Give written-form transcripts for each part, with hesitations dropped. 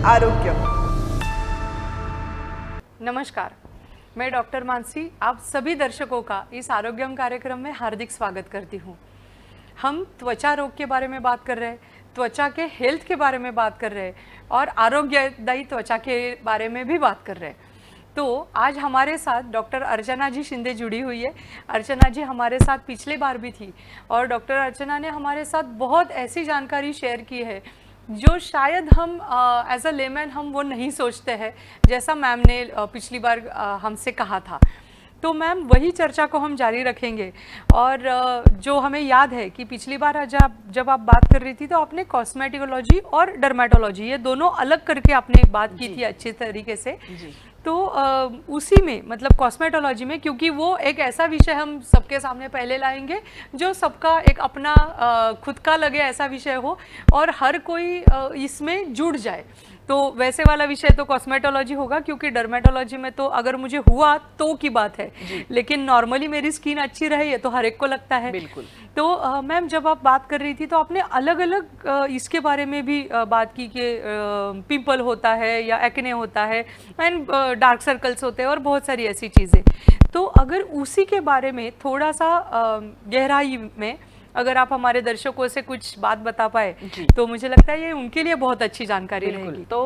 आरोग्य। नमस्कार, मैं डॉक्टर मानसी आप सभी दर्शकों का इस आरोग्यम कार्यक्रम में हार्दिक स्वागत करती हूँ। हम त्वचा रोग के बारे में बात कर रहे हैं, त्वचा के हेल्थ के बारे में बात कर रहे हैं और आरोग्यदायी त्वचा के बारे में भी बात कर रहे हैं। तो आज हमारे साथ डॉक्टर अर्चना जी शिंदे जुड़ी हुई है। अर्चना जी हमारे साथ पिछले बार भी थी और डॉक्टर अर्चना ने हमारे साथ बहुत ऐसी जानकारी शेयर की है जो शायद हम एज अ लेमैन हम वो नहीं सोचते हैं, जैसा मैम ने पिछली बार हमसे कहा था। तो मैम वही चर्चा को हम जारी रखेंगे। और जो हमें याद है कि पिछली बार जब आप बात कर रही थी तो आपने कॉस्मेटोलॉजी और डर्मेटोलॉजी ये दोनों अलग करके आपने बात की थी अच्छे तरीके से जी। तो उसी में मतलब कॉस्मेटोलॉजी में, क्योंकि वो एक ऐसा विषय हम सबके सामने पहले लाएंगे जो सबका एक अपना खुद का लगे ऐसा विषय हो और हर कोई इसमें जुड़ जाए। तो वैसे वाला विषय तो कॉस्मेटोलॉजी होगा, क्योंकि डर्मेटोलॉजी में तो अगर मुझे हुआ तो की बात है, लेकिन नॉर्मली मेरी स्किन अच्छी रहे ये तो हर एक को लगता है। बिल्कुल। तो मैम जब आप बात कर रही थी तो आपने अलग अलग इसके बारे में भी बात की कि पिंपल होता है या एक्ने होता है एंड डार्क सर्कल्स होते हैं और बहुत सारी ऐसी चीज़ें। तो अगर उसी के बारे में थोड़ा सा गहराई में अगर आप हमारे दर्शकों से कुछ बात बता पाए तो मुझे लगता है ये उनके लिए बहुत अच्छी जानकारी रहेगी। तो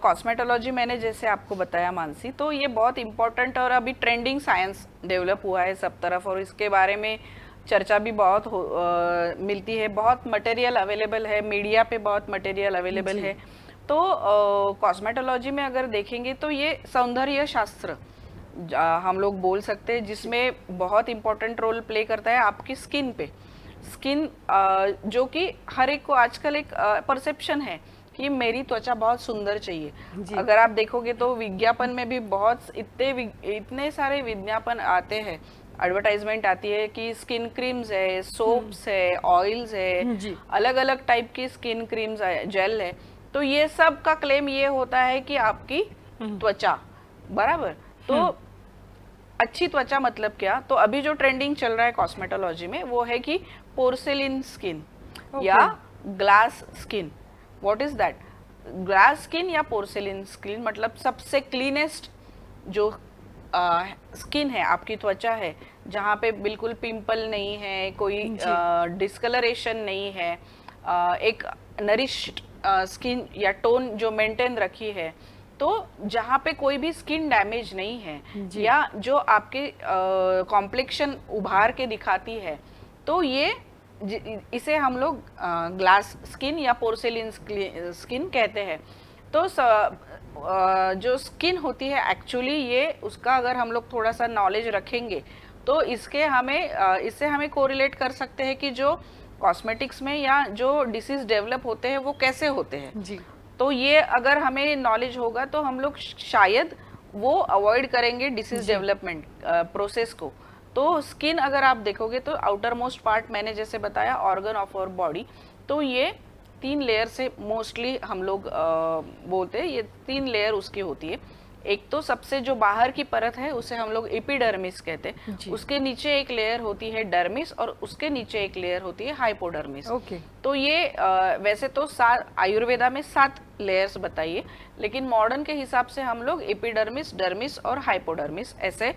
कॉस्मेटोलॉजी मैंने जैसे आपको बताया मानसी, तो ये बहुत इम्पोर्टेंट और अभी ट्रेंडिंग साइंस डेवलप हुआ है सब तरफ और इसके बारे में चर्चा भी बहुत मिलती है, बहुत मटेरियल अवेलेबल है, मीडिया पे बहुत मटेरियल अवेलेबल है। तो कॉस्मेटोलॉजी में अगर देखेंगे तो ये सौंदर्य शास्त्र हम लोग बोल सकते हैं, जिसमें बहुत इम्पोर्टेंट रोल प्ले करता है आपकी स्किन पे। स्किन जो कि हर एक को आजकल एक परसेप्शन है कि मेरी त्वचा बहुत सुंदर चाहिए। अगर आप देखोगे तो विज्ञापन में भी बहुत इतने सारे विज्ञापन आते हैं, एडवर्टाइजमेंट आती है कि स्किन क्रीम्स है, सोप्स है, ऑयल्स है, अलग अलग टाइप की स्किन क्रीम्स है, जेल है। तो ये सब का क्लेम ये होता है कि आपकी त्वचा बराबर। तो अच्छी त्वचा मतलब क्या? तो अभी जो ट्रेंडिंग चल रहा है कॉस्मेटोलॉजी में वो है कि पोर्सेलिन स्किन या glass skin. What is that? Glass skin या पोर्सेलिन स्किन मतलब सबसे क्लीनेस्ट जो स्किन है, आपकी त्वचा है, जहाँ पे बिल्कुल पिंपल नहीं है, कोई डिस्कलरेशन नहीं है, एक नरिश्ड स्किन या टोन जो मेंटेन रखी है, तो जहाँ पे कोई भी स्किन डैमेज नहीं है या जो आपके कॉम्प्लेक्शन उभार के दिखाती है, तो ये इसे हम लोग ग्लास स्किन या पोर्सेलिन स्किन कहते हैं। तो जो स्किन होती है एक्चुअली ये उसका अगर हम लोग थोड़ा सा नॉलेज रखेंगे तो इससे हमें कोरिलेट कर सकते हैं कि जो कॉस्मेटिक्स में या जो डिसीज डेवलप होते हैं वो कैसे होते हैं जी। तो ये अगर हमें नॉलेज होगा तो हम लोग शायद वो अवॉइड करेंगे डिसीज डेवलपमेंट प्रोसेस को। तो स्किन अगर आप देखोगे तो आउटर मोस्ट पार्ट मैंने जैसे बताया ऑर्गन ऑफ आवर बॉडी, तो ये 3 लेयर से मोस्टली हम लोग बोलते हैं, ये 3 लेयर उसकी होती है। एक तो सबसे जो बाहर की परत है उसे हम लोग एपिडर्मिस कहते हैं, उसके नीचे एक लेयर होती है डर्मिस और उसके नीचे एक लेयर होती है हाइपोडर्मिस। तो ये वैसे तो आयुर्वेदा में 7 लेयर्स बताइए, लेकिन मॉडर्न के हिसाब से हम लोग एपिडर्मिस, डर्मिस और हाइपोडर्मिस ऐसे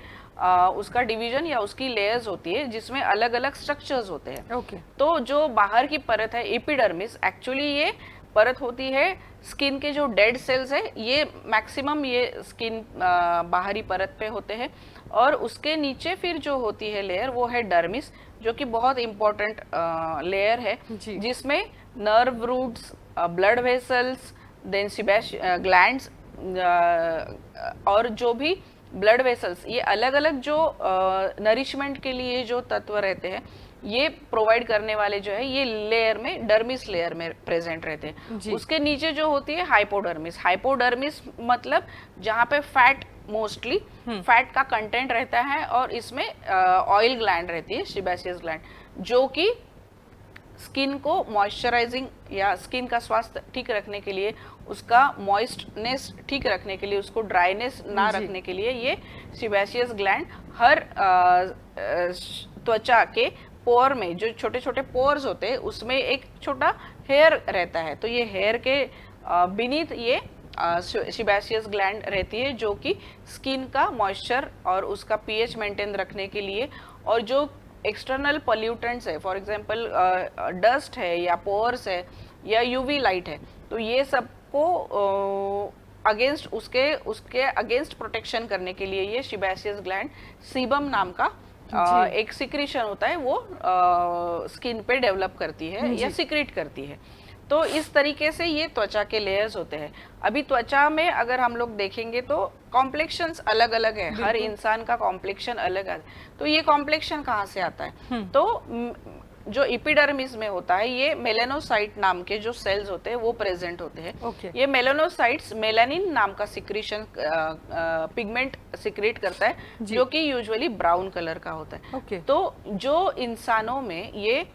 उसका डिवीजन या उसकी लेयर्स होती है, जिसमें अलग अलग स्ट्रक्चर्स होते हैं। तो जो बाहर की परत है एपिडर्मिस, एक्चुअली ये परत होती है स्किन के जो डेड सेल्स है, ये मैक्सिमम ये स्किन बाहरी परत पे होते हैं। और उसके नीचे फिर जो होती है लेयर वो है डर्मिस, जो कि बहुत इंपॉर्टेंट लेयर है, जिसमें nerve roots, blood vessels, then sebaceous glands और जो भी ब्लड वेसल्स, ये अलग अलग जो नरिशमेंट के लिए जो तत्व रहते हैं ये प्रोवाइड करने वाले जो है ये लेयर में डर्मिस लेयर में प्रेजेंट रहते हैं। उसके नीचे जो होती है हाइपोडर्मिस, हाइपोडर्मिस मतलब जहाँ पे फैट मोस्टली फैट का कंटेंट रहता है और इसमें ऑयल ग्लैंड रहती है, सेबेशियस ग्लैंड, जो कि स्किन को मॉइस्चराइजिंग या स्किन का स्वास्थ्य ठीक रखने के लिए, उसका मॉइस्टनेस ठीक रखने के लिए, उसको ड्राइनेस ना रखने के लिए ये सेबेशियस ग्लैंड हर त्वचा के पोर में, जो छोटे छोटे पोर्स होते हैं उसमें एक छोटा हेयर रहता है, तो ये हेयर के बीनीथ ये सिबेशियस ग्लैंड रहती है, जो कि स्किन का मॉइस्चर और उसका पीएच मेंटेन रखने के लिए, और जो एक्सटर्नल पोल्यूटेंट्स है, फॉर एग्जांपल डस्ट है या पोर्स है या यूवी लाइट है, तो ये सबको अगेंस्ट उसके अगेंस्ट प्रोटेक्शन करने के लिए ये सिबेशियस ग्लैंड सीबम नाम का एक सिक्रीशन होता है, वो स्किन पे डेवलप करती है या सिक्रीट करती है। तो इस तरीके से ये त्वचा के लेयर्स होते हैं। अभी त्वचा में अगर हम लोग देखेंगे तो कॉम्प्लेक्शंस अलग अलग है, हर इंसान का कॉम्प्लेक्शन अलग है। तो ये कॉम्प्लेक्शन कहाँ से आता है? तो जो एपिडर्मिस में होता है, ये मेलानोसाइट नाम के जो सेल्स होते हैं वो प्रेजेंट होते हैं। ये मेलानोसाइट्स मेलानिन नाम का सिक्रीशन पिगमेंट सिक्रेट करता है, जो कि यूजुअली ब्राउन कलर का होता है। तो जो इंसानों में ये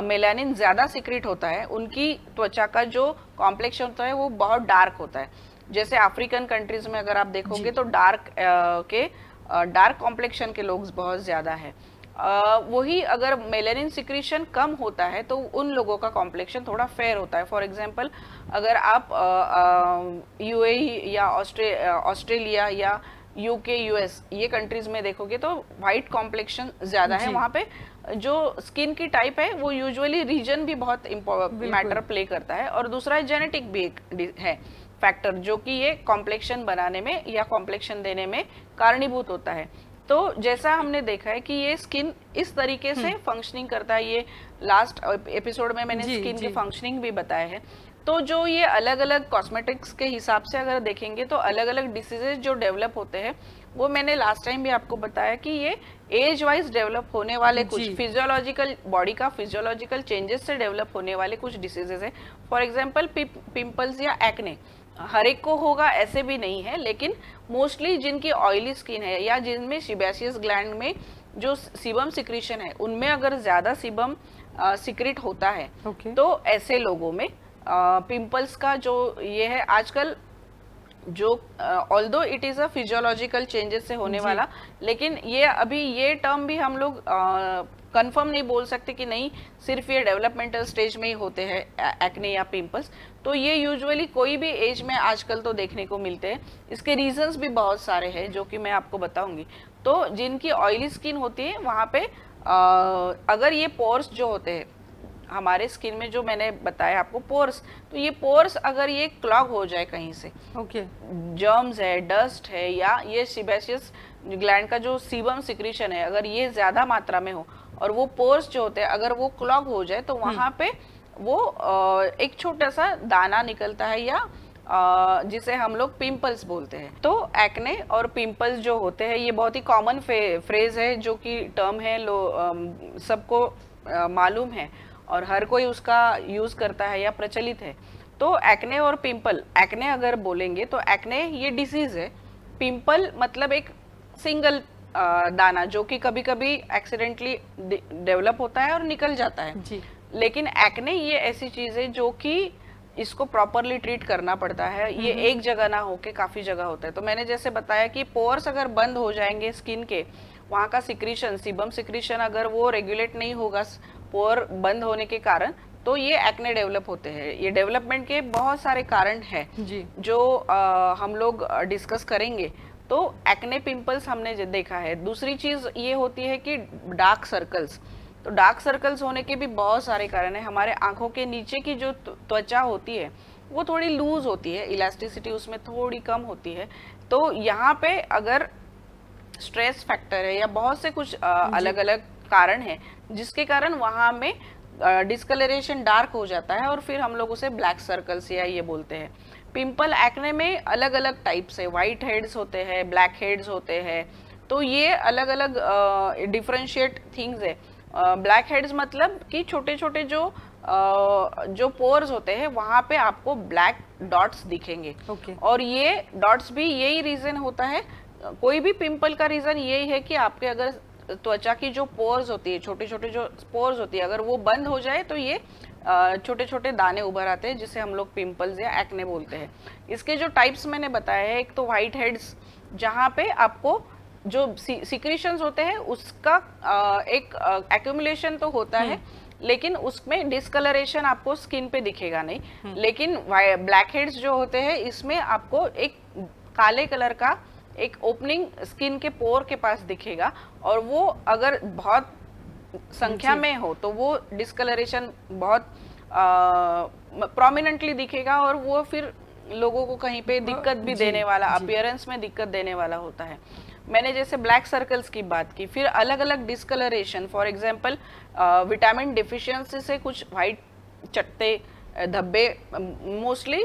मेलानिन ज्यादा सिक्रेट होता है, उनकी त्वचा का जो कॉम्प्लेक्शन होता है वो बहुत डार्क होता है। जैसे अफ्रीकन कंट्रीज में अगर आप देखोगे तो डार्क कॉम्प्लेक्शन के लोग बहुत ज्यादा है। वही अगर मेलानिन सिक्रीशन कम होता है तो उन लोगों का कॉम्प्लेक्शन थोड़ा फेयर होता है। फॉर एग्जांपल अगर आप यूएई या ऑस्ट्रेलिया या यूके यूएस ये कंट्रीज में देखोगे तो वाइट कॉम्प्लेक्शन ज्यादा है। वहाँ पे जो स्किन की टाइप है वो यूजुअली रीजन भी बहुत मैटर प्ले करता है, और दूसरा जेनेटिक भी एक है फैक्टर, जो कि ये कॉम्प्लेक्शन बनाने में या कॉम्प्लेक्शन देने में कारणीभूत होता है। तो जैसा हमने देखा है कि ये स्किन इस तरीके से फंक्शनिंग करता है, ये लास्ट एपिसोड में मैंने स्किन की फंक्शनिंग भी बताया है। तो जो ये अलग अलग कॉस्मेटिक्स के हिसाब से अगर देखेंगे तो अलग अलग डिसीजेज जो डेवलप होते हैं, वो मैंने लास्ट टाइम भी आपको बताया कि ये एज वाइज डेवलप होने वाले कुछ फिजियोलॉजिकल, बॉडी का फिजियोलॉजिकल चेंजेस से डेवलप होने वाले कुछ डिसीजेज है। फॉर एग्जाम्पल पिंपल्स या एक्ने हर एक को होगा ऐसे भी नहीं है, लेकिन मोस्टली जिनकी ऑयली स्किन है या जिनमें सिबेशियस ग्लैंड में जो सीबम सिक्रीशन है उनमें अगर ज्यादा सीबम सिक्रेट होता है तो ऐसे लोगों में पिंपल्स का जो ये है आजकल, जो although it is a physiological changes से होने वाला, लेकिन ये अभी ये टर्म भी हम लोग कंफर्म नहीं बोल सकते कि नहीं सिर्फ ये डेवलपमेंटल स्टेज में ही होते हैं एक्ने या पिंपल्स। तो ये यूजुअली कोई भी एज में आजकल तो देखने को मिलते हैं। इसके रीजंस भी बहुत सारे हैं जो कि मैं आपको बताऊंगी। तो जिनकी ऑयली स्किन होती है वहाँ पे अगर ये पोर्स जो होते हैं हमारे स्किन में, जो मैंने बताया आपको पोर्स, तो ये पोर्स अगर ये क्लॉग हो जाए कहीं से, जर्म्स है, डस्ट है, या ये सिबेशियस ग्लैंड का जो सीबम सिक्रीशन है अगर ये ज्यादा मात्रा में हो और वो पोर्स जो होते हैं अगर वो क्लॉग हो जाए तो वहां पे वो एक छोटा सा दाना निकलता है, या जिसे हम लोग पिंपल्स बोलते हैं। तो एक्ने और पिंपल्स जो होते हैं ये बहुत ही कॉमन फ्रेज है, जो कि टर्म है, सबको मालूम है और हर कोई उसका यूज करता है या प्रचलित है। तो एक्ने और पिंपल, एक्ने अगर बोलेंगे तो एक्ने ये डिसीज है, पिंपल मतलब एक सिंगल दाना जो कि कभी कभी एक्सीडेंटली डेवलप होता है और निकल जाता है जी। लेकिन एक्ने ये ऐसी चीज है जो कि इसको प्रॉपरली ट्रीट करना पड़ता है, ये एक जगह ना होके काफी जगह होता है। तो मैंने जैसे बताया कि पोर्स अगर बंद हो जाएंगे स्किन के, वहाँ का सिक्रीशन, सीबम सिक्रीशन अगर वो रेगुलेट नहीं होगा पोर बंद होने के कारण, तो ये एक्ने डेवलप होते हैं। ये डेवलपमेंट के बहुत सारे कारण हैं जो हम लोग डिस्कस करेंगे। तो एक्ने पिंपल्स हमने देखा है। दूसरी चीज ये होती है कि डार्क सर्कल्स, तो डार्क सर्कल्स होने के भी बहुत सारे कारण है। हमारे आंखों के नीचे की जो त्वचा होती है वो थोड़ी लूज होती है, इलास्टिसिटी उसमें थोड़ी कम होती है। तो यहाँ पे अगर स्ट्रेस फैक्टर है या बहुत से कुछ अलग अलग कारण है जिसके कारण वहां में डिस्कलरेशन डार्क हो जाता है और फिर हम लोग उसे ब्लैक सर्कल्स या ये बोलते हैं। पिंपल एक्ने में अलग अलग टाइप्स है, व्हाइट हेड्स होते हैं, ब्लैक हेड्स होते हैं, तो ये अलग अलग डिफरेंशिएट थिंग्स है। ब्लैक हेड्स मतलब कि छोटे छोटे जो पोर्स होते हैं वहां पे आपको ब्लैक डॉट्स दिखेंगे और ये डॉट्स भी यही रीजन होता है, कोई भी पिंपल का रीजन यही है कि आपके अगर त्वचा की जो पोर्स होती है, छोटे छोटे जो पोर्स होती है, अगर वो बंद हो जाए तो ये छोटे छोटे दाने उभर आते हैं जिसे हम लोग पिंपल्स या एक्ने बोलते हैं। इसके जो टाइप्स मैंने बताया है, एक तो व्हाइट हेड्स जहाँ पे आपको जो सिक्रीशंस होते हैं उसका एक एक्यूमुलेशन तो होता है, लेकिन उसमें डिस्कलरेशन आपको स्किन पे दिखेगा नहीं। लेकिन ब्लैक हेड्स जो होते हैं इसमें आपको एक काले कलर का एक ओपनिंग स्किन के पोर के पास दिखेगा, और वो अगर बहुत संख्या में हो तो वो डिस्कलरेशन बहुत प्रोमिनेंटली दिखेगा, और वो फिर लोगों को कहीं पे दिक्कत भी देने वाला, अपीयरेंस में दिक्कत देने वाला होता है। मैंने जैसे ब्लैक सर्कल्स की बात की, फिर अलग अलग discoloration, for example vitamin deficiency से कुछ वाइट चट्टे धब्बे, मोस्टली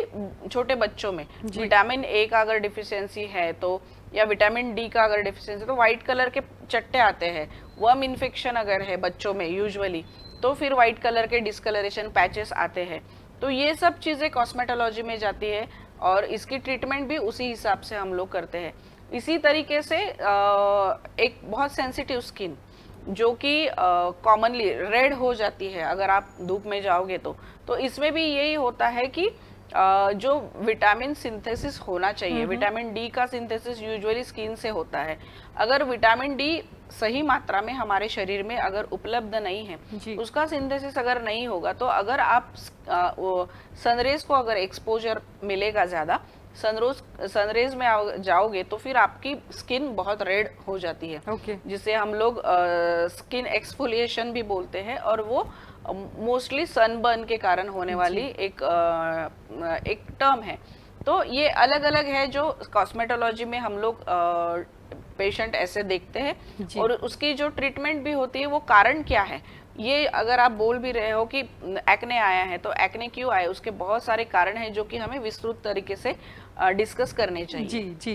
छोटे बच्चों में विटामिन ए का अगर डिफिशियंसी है तो, या विटामिन डी का अगर डिफिशियंसी, तो व्हाइट कलर के चट्टे आते हैं। वर्म इन्फेक्शन अगर है बच्चों में यूजुअली, तो फिर व्हाइट कलर के डिस्कलरेशन पैचेस आते हैं। तो ये सब चीज़ें कॉस्मेटोलॉजी में जाती है, और इसकी ट्रीटमेंट भी उसी हिसाब से हम लोग करते हैं। इसी तरीके से एक बहुत सेंसिटिव स्किन जो कि कॉमनली रेड हो जाती है अगर आप धूप में जाओगे तो इसमें भी यही होता है कि जो विटामिन सिंथेसिस होना चाहिए, विटामिन डी का सिंथेसिस यूजुअली स्किन से होता है। अगर विटामिन डी सही मात्रा में हमारे शरीर में अगर उपलब्ध नहीं है, उसका सिंथेसिस अगर नहीं होगा, तो अगर आप सनरेज को अगर एक्सपोजर मिलेगा ज़्यादा, सनरेज में जाओगे तो फिर आपकी स्किन बहुत रेड हो जाती है, जिसे हम लोग स्किन एक्सफोलिएशन भी बोलते हैं, और वो मोस्टली सनबर्न के कारण होने वाली एक टर्म है। तो ये अलग अलग है जो कॉस्मेटोलॉजी में हम लोग पेशेंट ऐसे देखते हैं, और उसकी जो ट्रीटमेंट भी होती है वो कारण क्या है, ये अगर आप बोल भी रहे हो कि एक्ने आया है तो एक्ने क्यों आया, उसके बहुत सारे कारण हैं जो कि हमें विस्तृत तरीके से डिस्कस करने चाहिए। जी।